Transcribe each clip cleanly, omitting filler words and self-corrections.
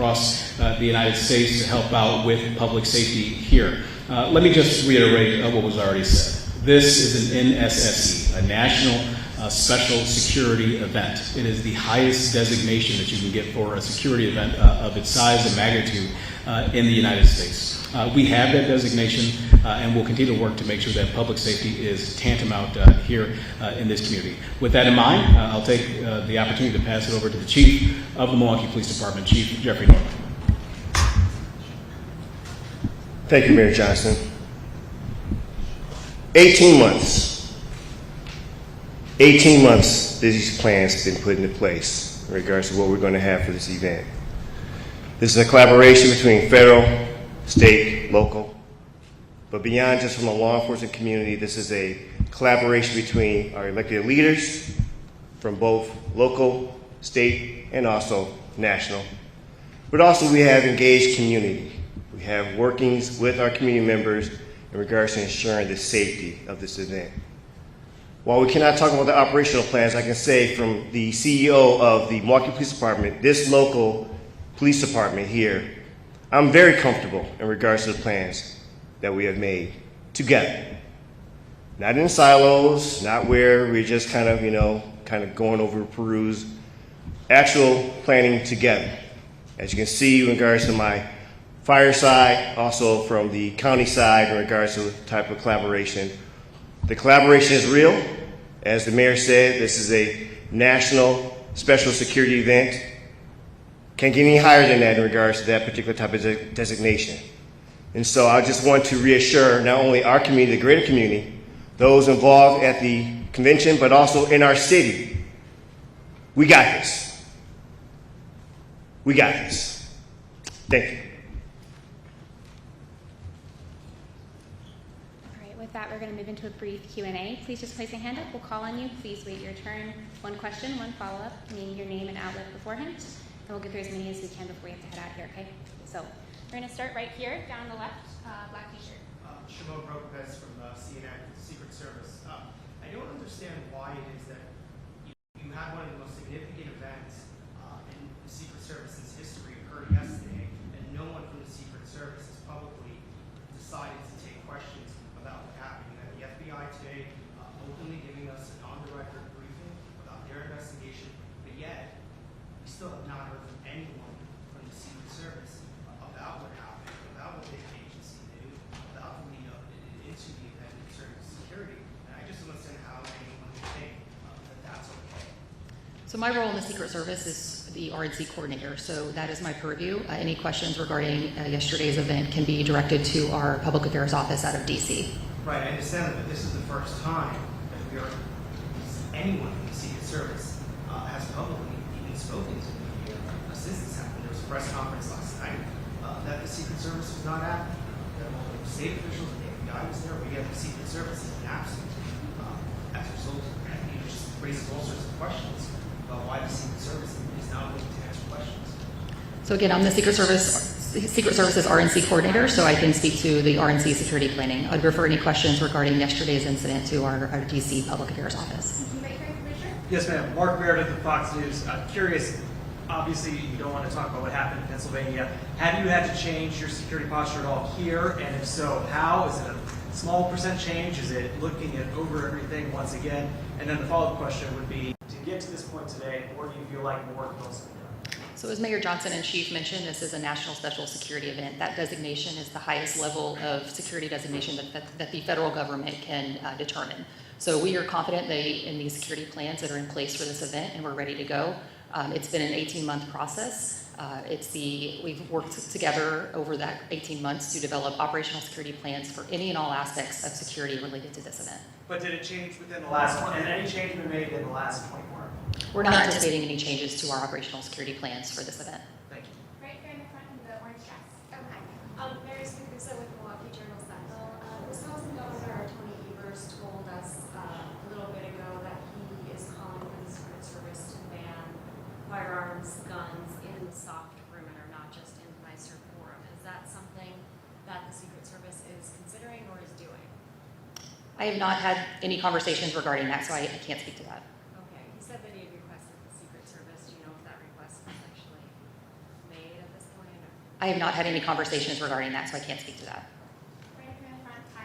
across the United States to help out with public safety here. Let me just reiterate what was already said. This is an NSSE, a National Special Security Event. It is the highest designation that you can get for a security event of its size and magnitude in the United States. We have that designation and we'll continue to work to make sure that public safety is tantamount here in this community. With that in mind, I'll take the opportunity to pass it over to the Chief of the Milwaukee Police Department, Chief Jeffrey Norman. Thank you, Mayor Johnson. 18 months. 18 months these plans have been put into place in regards to what we're going to have for this event. This is a collaboration between federal, state, local, but beyond just from a law enforcement community, this is a collaboration between our elected leaders from both local, state, and also national. But also we have engaged community. We have workings with our community members in regards to ensuring the safety of this event. While we cannot talk about the operational plans, I can say from the CEO of the Milwaukee Police Department, this local police department here, I'm very comfortable in regards to the plans that we have made together. Not in silos, not where we're just kind of going over peruse, actual planning together. As you can see in regards to my fire side, also from the county side in regards to the type of collaboration. The collaboration is real. As the mayor said, this is a national special security event. Can't get any higher than that in regards to that particular type of designation. And so I just want to reassure not only our community, the greater community, those involved at the convention, but also in our city. We got this. We got this. Thank you. With that, we're going to move into a brief Q&A. Please just place a hand up. We'll call on you. Please wait your turn. One question, one follow-up. Name your name and outlet beforehand. And we'll get through as many as we can before we have to head out here, okay? So we're going to start right here, down the left, black t-shirt. Shimon Lopez from CNN, Secret Service. I don't understand why it is that you had one of the most significant events in the Secret Service's history occurred yesterday, and no one from the Secret Service has publicly decided to take questions about what happened. You had the FBI today openly giving us an on-the-record briefing about their investigation, but yet we still have not heard from anyone from the Secret Service about what happened, about what the agency knew, about the lead up into the event concerning security. And I just don't understand how anyone would think that that's okay. So my role in the Secret Service is the RNC coordinator, so that is my purview. Any questions regarding yesterday's event can be directed to our Public Affairs Office out of DC. Right, I understand that, but this is the first time that anyone from the Secret Service has publicly even spoken to me since this happened. There was a press conference last night that the Secret Service was not active. That all the state officials and the FBI was there. We have the Secret Service as an absent as a result, and it just raises all sorts of questions about why the Secret Service is not willing to answer questions. So again, I'm the Secret Service's RNC coordinator, so I can speak to the RNC security planning. I'd refer any questions regarding yesterday's incident to our DC Public Affairs Office. Yes, ma'am. Mark Meredith of Fox News. I'm curious, obviously you don't want to talk about what happened in Pennsylvania. Have you had to change your security posture at all here? And if so, how? Is it a small percent change? Is it looking at over everything once again? And then the follow-up question would be, to get to this point today, or do you feel like more work needs to be done? So as Mayor Johnson and Chief mentioned, this is a national special security event. That designation is the highest level of security designation that the federal government can determine. So we are confident in these security plans that are in place for this event, and we're ready to go. It's been an 18-month process. We've worked together over that 18 months to develop operational security plans for any and all aspects of security related to this event. But did it change within the last one? And any change been made in the last 24 hours? We're not anticipating any changes to our operational security plans for this event. Thank you. Right here in the front in the orange dress. Okay. Mary Smith with Milwaukee Journal-Sentinel. Wisconsin Governor Tony Evers told us a little bit ago that he is calling for the Secret Service to ban firearms, guns in the soft perimeter, not just in nicer forum. Is that something that the Secret Service is considering or is doing? I have not had any conversations regarding that, so I can't speak to that. Okay. He said that he had requested the Secret Service. Do you know if that request was actually made at this point? I have not had any conversations regarding that, so I can't speak to that. Right up in the front, hi.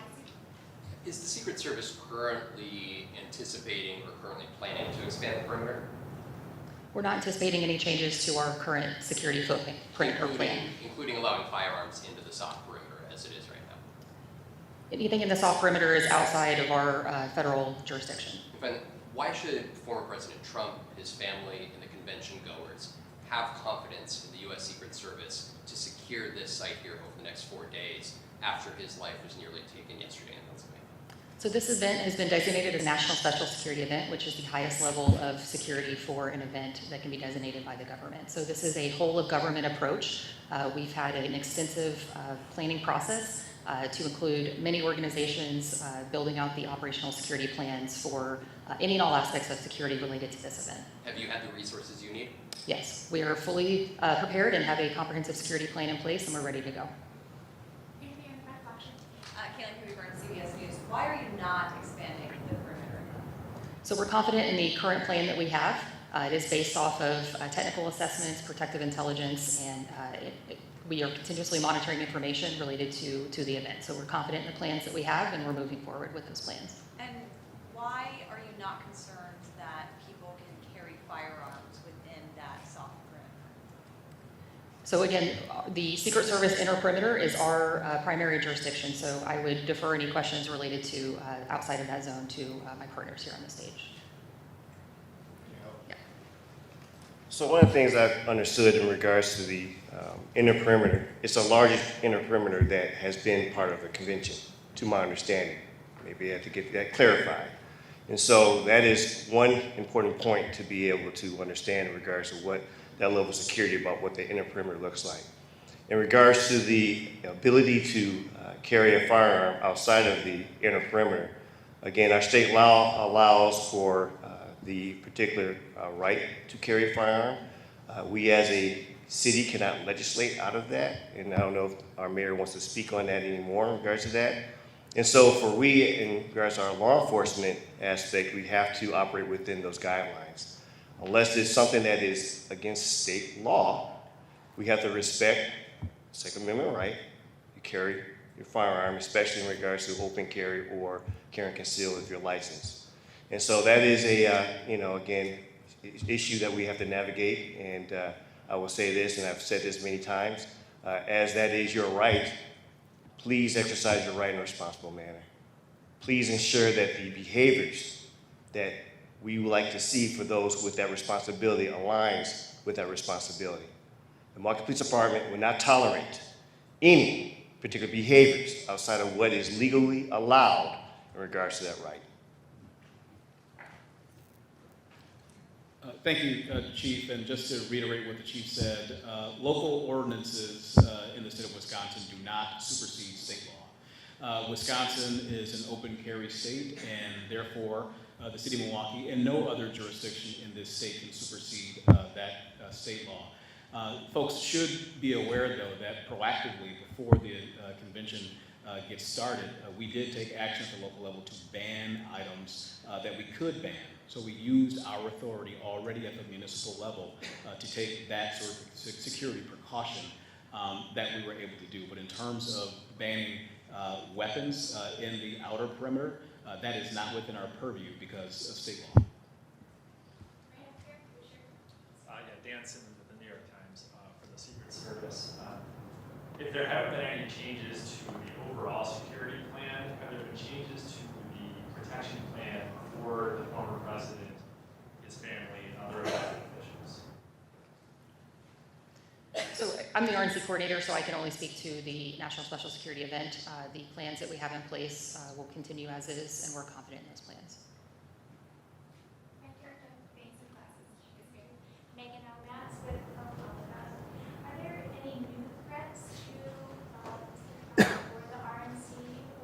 Is the Secret Service currently anticipating or currently planning to expand the perimeter? We're not anticipating any changes to our current security footprint or plan. Including allowing firearms into the soft perimeter as it is right now? Anything in the soft perimeter is outside of our federal jurisdiction. Why should former President Trump, his family, and the convention goers have confidence in the U.S. Secret Service to secure this site here over the next 4 days after his life was nearly taken yesterday in Pennsylvania? So this event has been designated a national special security event, which is the highest level of security for an event that can be designated by the government. So this is a whole of government approach. We've had an extensive planning process to include many organizations building out the operational security plans for any and all aspects of security related to this event. Have you had the resources you need? Yes, we are fully prepared and have a comprehensive security plan in place, and we're ready to go. Kaylee Hoover, CBS News. Why are you not expanding the perimeter? So we're confident in the current plan that we have. It is based off of technical assessments, protective intelligence, and we are continuously monitoring information related to the event. So we're confident in the plans that we have, and we're moving forward with those plans. And why are you not concerned that people can carry firearms within that soft perimeter? So again, the Secret Service inner perimeter is our primary jurisdiction, so I would defer any questions related to outside of that zone to my partners here on the stage. Yeah. So one of the things I've understood in regards to the inner perimeter, it's the largest inner perimeter that has been part of the convention, to my understanding. Maybe I have to get that clarified. And so that is one important point to be able to understand in regards to what that level of security about what the inner perimeter looks like. In regards to the ability to carry a firearm outside of the inner perimeter, again, our state law allows for the particular right to carry a firearm. We as a city cannot legislate out of that, and I don't know if our mayor wants to speak on that anymore in regards to that. And so for we, in regards to our law enforcement aspect, we have to operate within those guidelines. Unless it's something that is against state law, we have to respect Second Amendment right to carry your firearm, especially in regards to open carry or carry and conceal if you're licensed. And so that is a, again, issue that we have to navigate. And I will say this, and I've said this many times, as that is your right, please exercise your right in a responsible manner. Please ensure that the behaviors that we would like to see for those with that responsibility aligns with that responsibility. The Milwaukee Police Department will not tolerate any particular behaviors outside of what is legally allowed in regards to that right. Thank you, Chief. And just to reiterate what the Chief said, local ordinances in the state of Wisconsin do not supersede state law. Wisconsin is an open carry state, and therefore the city of Milwaukee and no other jurisdiction in this state can supersede that state law. Folks should be aware, though, that proactively before the convention gets started, we did take action at the local level to ban items that we could ban. So we used our authority already at the municipal level to take that sort of security precaution that we were able to do. But in terms of banning weapons in the outer perimeter, that is not within our purview because of state law. Dan Simmons with the New York Times for the Secret Service. If there haven't been any changes to the overall security plan, have there been changes to the protection plan for the former president, his family, and other elected officials? So I'm the RNC coordinator, so I can only speak to the National Special Security event. The plans that we have in place will continue as is, and we're confident in those plans. Megan O'Mats with are there any new threats to for the RNC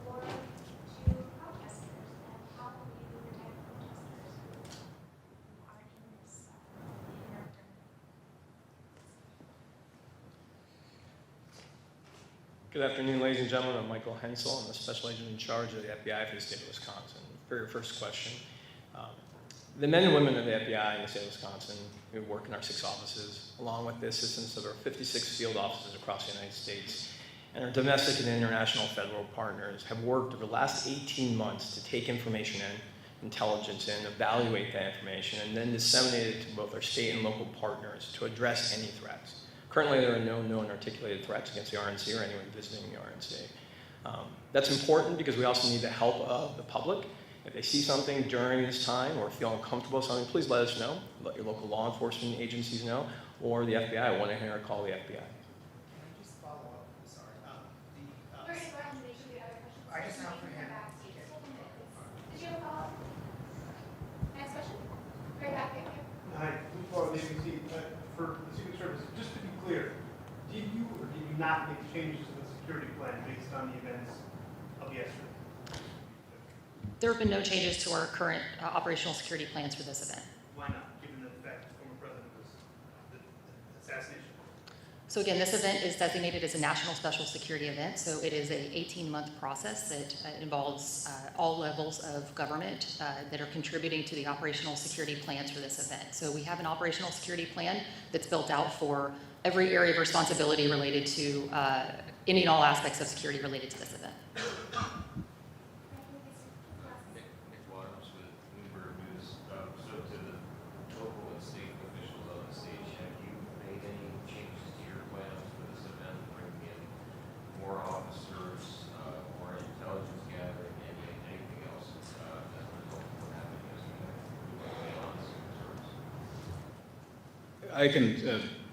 or to protesters, and how will you protect protesters who are in this inner? Good afternoon, ladies and gentlemen. I'm Michael Hensel. I'm the special agent in charge of the FBI for the state of Wisconsin. For your first question, The men and women of the FBI in the state of Wisconsin who work in our 6 offices, along with the assistance of our 56 field offices across the United States, and our domestic and international federal partners, have worked over the last 18 months to take information in, intelligence in, evaluate that information, and then disseminate it to both our state and local partners to address any threats. Currently, there are no known articulated threats against the RNC or anyone visiting the RNC. That's important because we also need the help of the public. If they see something during this time or feel uncomfortable with something, please let us know. Let your local law enforcement agencies know, or the FBI. 1-800 call the FBI. Can I just follow up? Sorry. We're going to go ahead and make sure the other questions. I just have for him. Did you have a follow-up? Next question? Right back there. Hi, before the ABC, for the Secret Service, just to be clear, did you or did you not make changes to the security plan based on the events of yesterday? There have been no changes to our current operational security plans for this event. Why not, given the fact the former president was the assassination? So again, this event is designated as a national special security event, so it is an 18-month process that involves all levels of government that are contributing to the operational security plans for this event. So we have an operational security plan that's built out for every area of responsibility related to any and all aspects of security related to this event. So to the local and state officials on the stage, have you made any changes to your plans for this event, bringing in more officers, more intelligence gathering, and anything else as a result of what happened yesterday beyond Secret Service? I can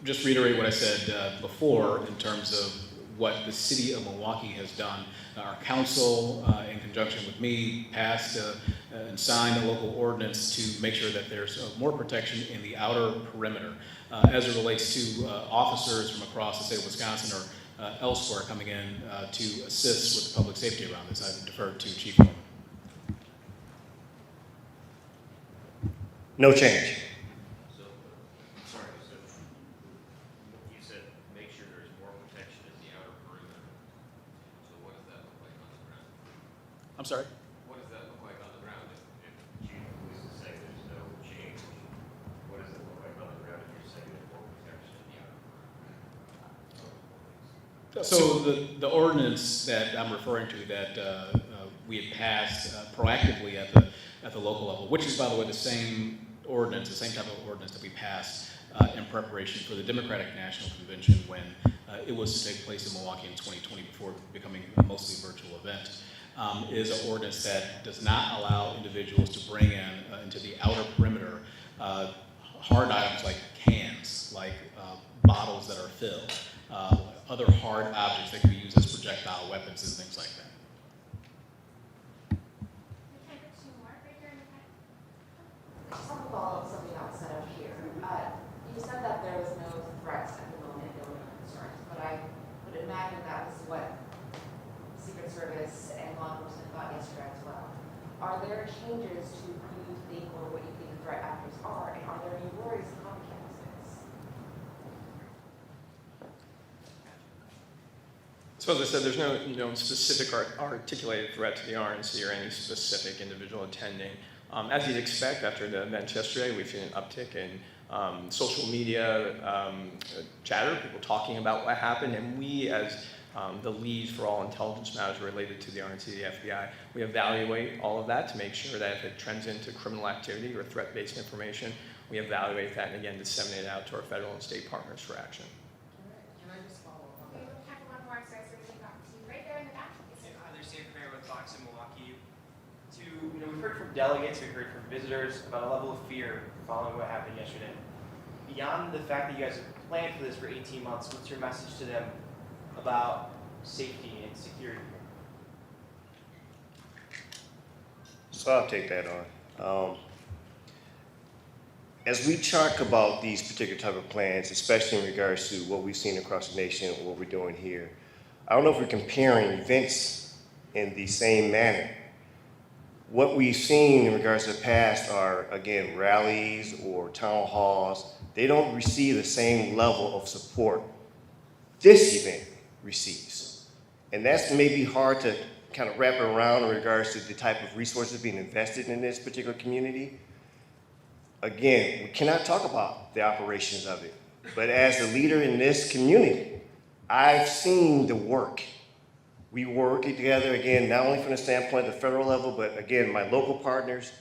just reiterate what I said before in terms of what the city of Milwaukee has done. Our council, in conjunction with me, passed and signed a local ordinance to make sure that there's more protection in the outer perimeter as it relates to officers from across the state of Wisconsin or elsewhere coming in to assist with public safety around this. I defer to Chief Bowman. No change. So, sorry, so you said make sure there's more protection in the outer perimeter. So what does that look like on the ground? I'm sorry? What does that look like on the ground? If Chief of Police is saying there's no change, what does it look like on the ground if you're saying there's more protection in the outer perimeter? So the ordinance that I'm referring to that we had passed proactively at the local level, which is, by the way, the same ordinance, the same type of ordinance that we passed in preparation for the Democratic National Convention when it was to take place in Milwaukee in 2020 before becoming a mostly virtual event, is an ordinance that does not allow individuals to bring in into the outer perimeter hard items like cans, like bottles that are filled, other hard objects that can be used as projectile weapons and things like that. I just want to follow up something else set up here. You said that there was no threats at the moment, there were no concerns, but I would imagine that was what Secret Service and law enforcement thought yesterday as well. Are there changes to who you think or what you think the threat actors are, and are there any worries of copycats in this? So as I said, there's no specific articulated threat to the RNC or any specific individual attending. As you'd expect, after the event yesterday, we've seen an uptick in social media chatter, people talking about what happened, and we, as the leads for all intelligence matters related to the RNC, the FBI, we evaluate all of that to make sure that if it trends into criminal activity or threat-based information, we evaluate that and again disseminate it out to our federal and state partners for action. Can I just follow up on We that? have time for one more, so I was reaching out to you right there in the back. Hi, there's Sam Mayor with Fox in Milwaukee. We've heard from delegates, we've heard from visitors about a level of fear following what happened yesterday. Beyond the fact that you guys have planned for this for 18 months, what's your message to them about safety and security? So I'll take that on. As we talk about these particular type of plans, especially in regards to what we've seen across the nation and what we're doing here, I don't know if we're comparing events in the same manner. What we've seen in regards to the past are, again, rallies or town halls. They don't receive the same level of support this event receives. And that's maybe hard to kind of wrap around in regards to the type of resources being invested in this particular community. Again, we cannot talk about the operations of it, but as a leader in this community, I've seen the work. We work together, again, not only from the standpoint of the federal level, but again, my local partners,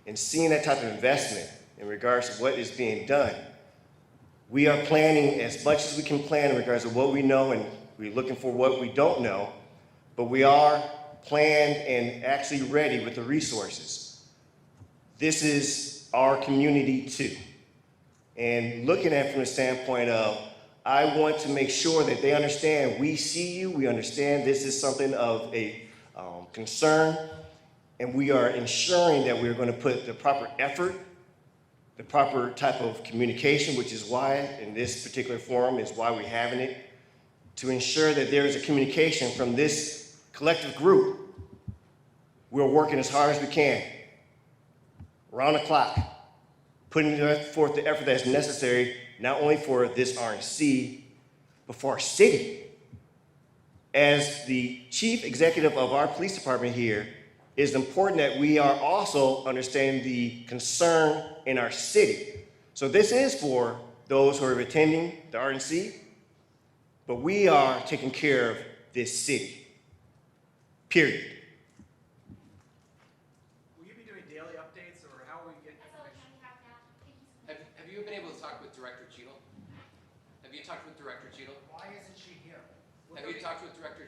and seeing that type of investment in regards to what is being done. We are planning as much as we can plan in regards to what we know, and we're looking for what we don't know, but we are planned and actually ready with the resources. This is our community too. And looking at it from the standpoint of, I want to make sure that they understand we see you, we understand this is something of a concern, and we are ensuring that we're going to put the proper effort, the proper type of communication, which is why in this particular forum is why we're having it, to ensure that there is a communication from this collective group. We're working as hard as we can, around the clock, putting forth the effort that's necessary, not only for this RNC, but for our city. As the chief executive of our police department here, it is important that we are also understanding the concern in our city. So this is for those who are attending the RNC, but we are taking care of this city, period. Will you be doing daily updates, or how will we get information? Have you been able to talk with Director Cheadle? Have you talked with Director Cheadle? Why isn't she here? Have you talked with Director